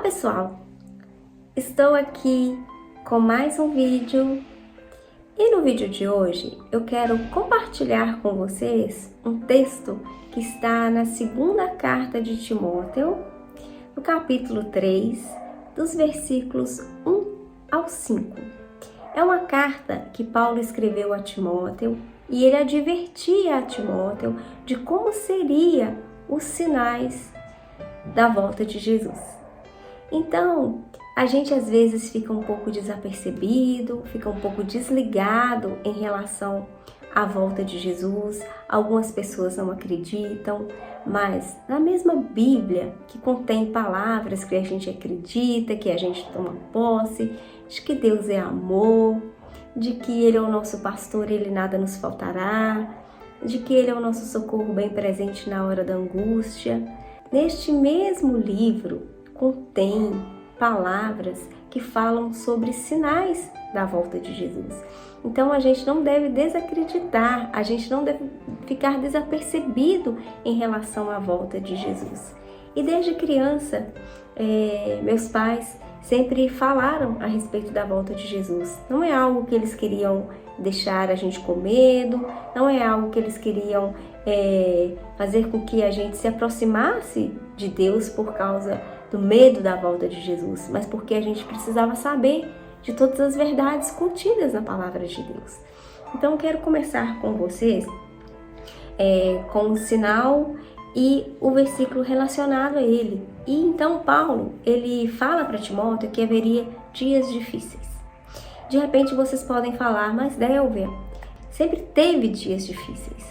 pessoal, estou aqui com mais um vídeo e no vídeo de hoje eu quero compartilhar com vocês um texto que está na segunda carta de Timóteo, no capítulo 3, dos versículos 1 ao 5. É uma carta que Paulo escreveu a Timóteo e ele advertia a Timóteo de como seriam os sinais da volta de Jesus. Então, a gente às vezes fica um pouco desapercebido, fica um pouco desligado em relação à volta de Jesus. Algumas pessoas não acreditam, mas na mesma Bíblia, que contém palavras que a gente acredita, que a gente toma posse, de que Deus é amor, de que Ele é o nosso pastor, Ele nada nos faltará, de que Ele é o nosso socorro bem presente na hora da angústia. Neste mesmo livro, contém palavras que falam sobre sinais da volta de Jesus. Então a gente não deve desacreditar, a gente não deve ficar desapercebido em relação à volta de Jesus. E desde criança, meus pais sempre falaram a respeito da volta de Jesus. Não é algo que eles queriam deixar a gente com medo, não é algo que eles queriam fazer com que a gente se aproximasse de Deus por causa do medo da volta de Jesus, mas porque a gente precisava saber de todas as verdades contidas na palavra de Deus. Então eu quero começar com vocês com o sinal e o versículo relacionado a ele. E então Paulo, ele fala para Timóteo que haveria dias difíceis. De repente vocês podem falar, mas Délvia, sempre teve dias difíceis.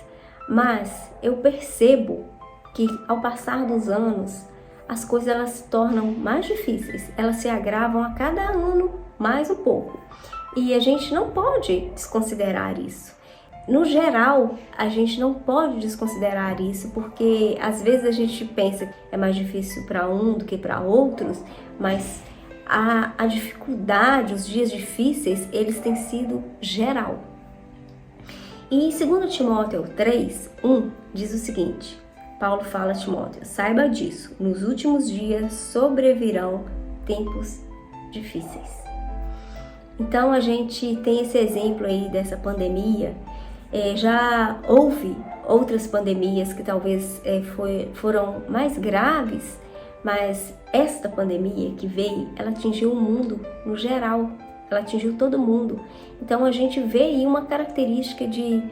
Mas eu percebo que ao passar dos anos, as coisas elas se tornam mais difíceis, elas se agravam a cada ano mais um pouco. E a gente não pode desconsiderar isso. No geral, a gente não pode desconsiderar isso, porque às vezes a gente pensa que é mais difícil para um do que para outros, mas a dificuldade, os dias difíceis, eles têm sido geral. E em 2 Timóteo 3, 1, diz o seguinte: Paulo fala a Timóteo, saiba disso, nos últimos dias sobrevirão tempos difíceis. Então a gente tem esse exemplo aí dessa pandemia. Já houve outras pandemias que talvez foram mais graves, mas esta pandemia que veio, ela atingiu o mundo no geral, ela atingiu todo mundo. Então a gente vê aí uma característica de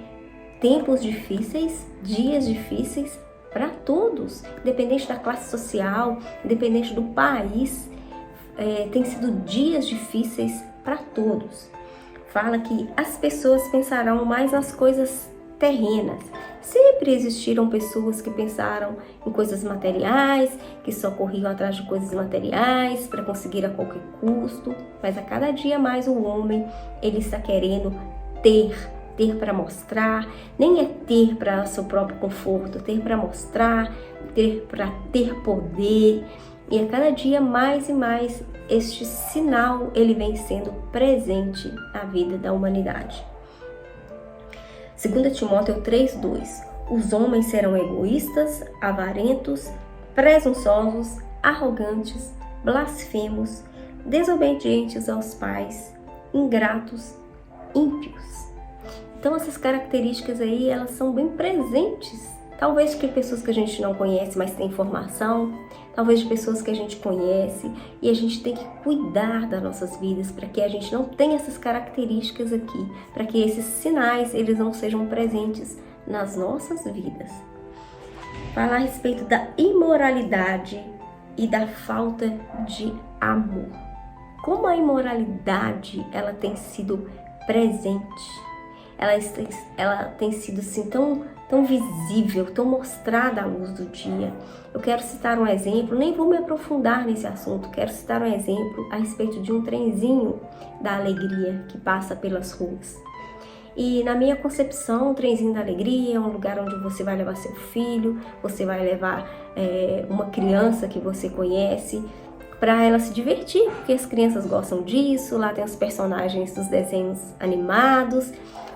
tempos difíceis, dias difíceis para todos, independente da classe social, independente do país, tem sido dias difíceis para todos. Fala que as pessoas pensarão mais nas coisas terrenas. Sempre existiram pessoas que pensaram em coisas materiais, que só corriam atrás de coisas materiais para conseguir a qualquer custo, mas a cada dia mais o homem, ele está querendo ter para mostrar, nem é ter para seu próprio conforto, ter para mostrar, ter para ter poder. E a cada dia mais e mais este sinal ele vem sendo presente na vida da humanidade. 2 Timóteo 3:2. Os homens serão egoístas, avarentos, presunçosos, arrogantes, blasfemos, desobedientes aos pais, ingratos, ímpios. Então essas características aí, elas são bem presentes. Talvez de pessoas que a gente não conhece, mas tem informação. Talvez de pessoas que a gente conhece. E a gente tem que cuidar das nossas vidas para que a gente não tenha essas características aqui. Para que esses sinais, eles não sejam presentes nas nossas vidas. Falar a respeito da imoralidade e da falta de amor. Como a imoralidade, ela tem sido presente. Ela tem sido assim tão visível, tão mostrada à luz do dia. Eu quero citar um exemplo, nem vou me aprofundar nesse assunto, quero citar um exemplo a respeito de um trenzinho da alegria que passa pelas ruas. E na minha concepção, o trenzinho da alegria é um lugar onde você vai levar seu filho, você vai levar uma criança que você conhece, para ela se divertir, porque as crianças gostam disso. Lá tem os personagens dos desenhos animados,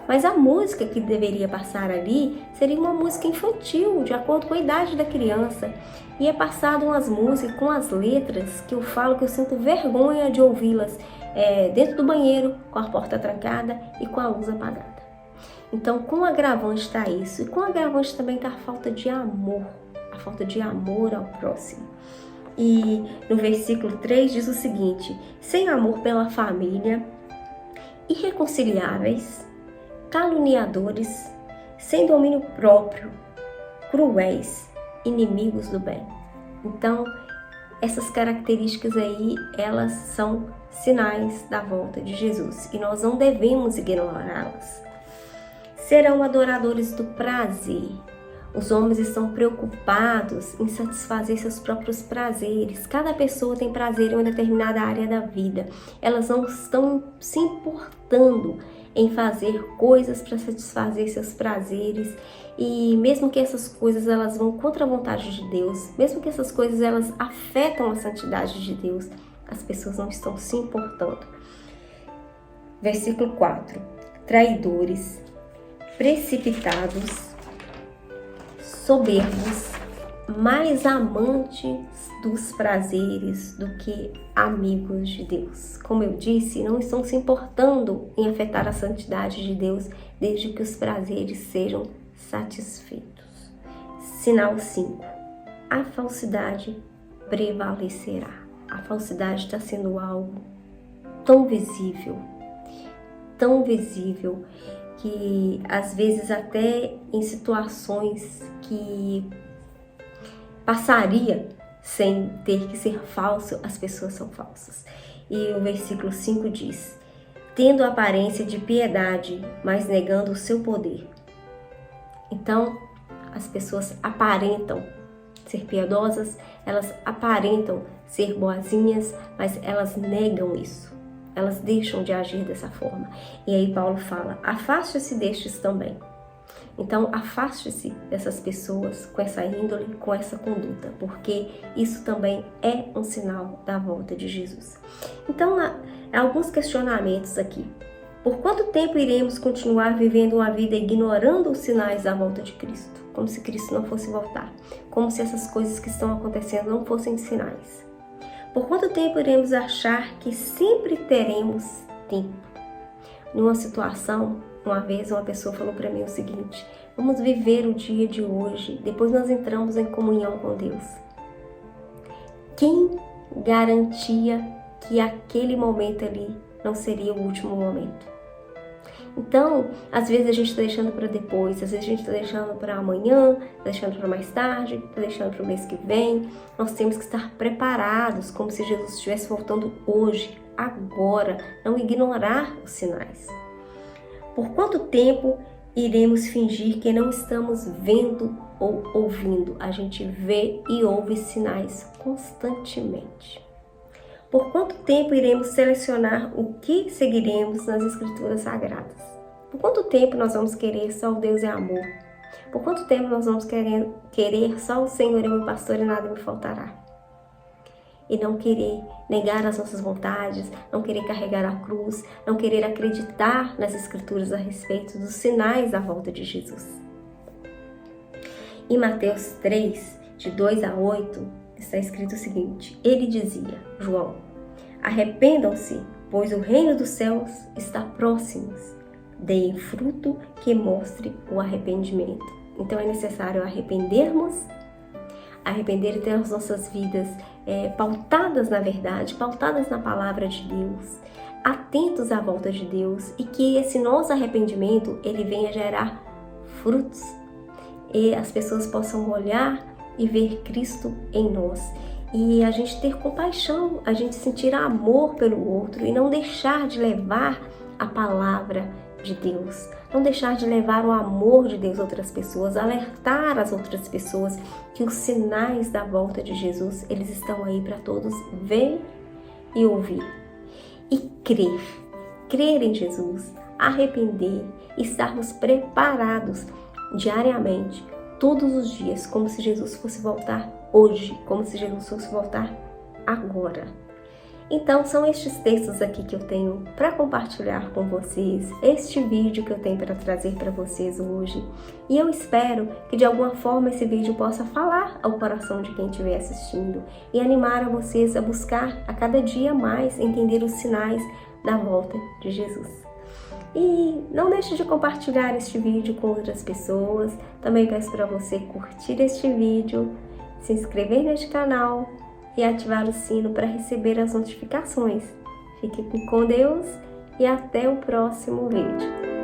mas a música que deveria passar ali seria uma música infantil, de acordo com a idade da criança. E é passado umas músicas com as letras que eu falo que eu sinto vergonha de ouvi-las dentro do banheiro, com a porta trancada e com a luz apagada. Então, com o agravante está isso, e com o agravante também está a falta de amor ao próximo. E no versículo 3 diz o seguinte: sem amor pela família, irreconciliáveis, caluniadores, sem domínio próprio, cruéis, inimigos do bem. Então, essas características aí, elas são sinais da volta de Jesus e nós não devemos ignorá-las. Serão adoradores do prazer. Os homens estão preocupados em satisfazer seus próprios prazeres. Cada pessoa tem prazer em uma determinada área da vida. Elas não estão se importando em fazer coisas para satisfazer seus prazeres. E mesmo que essas coisas elas vão contra a vontade de Deus, mesmo que essas coisas elas afetam a santidade de Deus, as pessoas não estão se importando. Versículo 4. Traidores, precipitados, soberbos, mais amantes dos prazeres do que amigos de Deus. Como eu disse, não estão se importando em afetar a santidade de Deus, desde que os prazeres sejam satisfeitos. Sinal 5. A falsidade prevalecerá. A falsidade está sendo algo tão visível, que às vezes até em situações que passaria sem ter que ser falso, as pessoas são falsas. E o versículo 5 diz: tendo aparência de piedade, mas negando o seu poder. Então, as pessoas aparentam ser piedosas, elas aparentam ser boazinhas, mas elas negam isso. Elas deixam de agir dessa forma. E aí Paulo fala: afaste-se destes também. Então, afaste-se dessas pessoas com essa índole, com essa conduta, porque isso também é um sinal da volta de Jesus. Então, há alguns questionamentos aqui. Por quanto tempo iremos continuar vivendo uma vida ignorando os sinais da volta de Cristo? Como se Cristo não fosse voltar. Como se essas coisas que estão acontecendo não fossem sinais. Por quanto tempo iremos achar que sempre teremos tempo? Numa situação, uma vez uma pessoa falou para mim o seguinte: vamos viver o dia de hoje, depois nós entramos em comunhão com Deus. Quem garantia que aquele momento ali não seria o último momento? Então, às vezes a gente está deixando para depois, às vezes a gente está deixando para amanhã, está deixando para mais tarde, está deixando para o mês que vem. Nós temos que estar preparados, como se Jesus estivesse voltando hoje, agora, não ignorar os sinais. Por quanto tempo iremos fingir que não estamos vendo ou ouvindo? A gente vê e ouve sinais constantemente. Por quanto tempo iremos selecionar o que seguiremos nas Escrituras Sagradas? Por quanto tempo nós vamos querer só o Deus é amor? Por quanto tempo nós vamos querer só o Senhor é meu pastor e nada me faltará? E não querer negar as nossas vontades, não querer carregar a cruz, não querer acreditar nas Escrituras a respeito dos sinais da volta de Jesus. Em Mateus 3, de 2 a 8, está escrito o seguinte: ele dizia, João: arrependam-se, pois o reino dos céus está próximo. Deem fruto que mostre o arrependimento. Então é necessário arrepender e ter as nossas vidas pautadas na verdade, pautadas na palavra de Deus, atentos à volta de Deus, e que esse nosso arrependimento ele venha gerar frutos e as pessoas possam olhar e ver Cristo em nós. E a gente ter compaixão, a gente sentir amor pelo outro e não deixar de levar a palavra de Deus, não deixar de levar o amor de Deus a outras pessoas, alertar as outras pessoas que os sinais da volta de Jesus, eles estão aí para todos ver e ouvir. E crer em Jesus, arrepender, estarmos preparados diariamente, todos os dias, como se Jesus fosse voltar hoje, como se Jesus fosse voltar agora. Então são estes textos aqui que eu tenho para compartilhar com vocês, este vídeo que eu tenho para trazer para vocês hoje. E eu espero que de alguma forma esse vídeo possa falar ao coração de quem estiver assistindo e animar a vocês a buscar a cada dia mais entender os sinais da volta de Jesus. E não deixe de compartilhar este vídeo com outras pessoas. Também peço para você curtir este vídeo, se inscrever neste canal e ativar o sino para receber as notificações. Fique com Deus e até o próximo vídeo.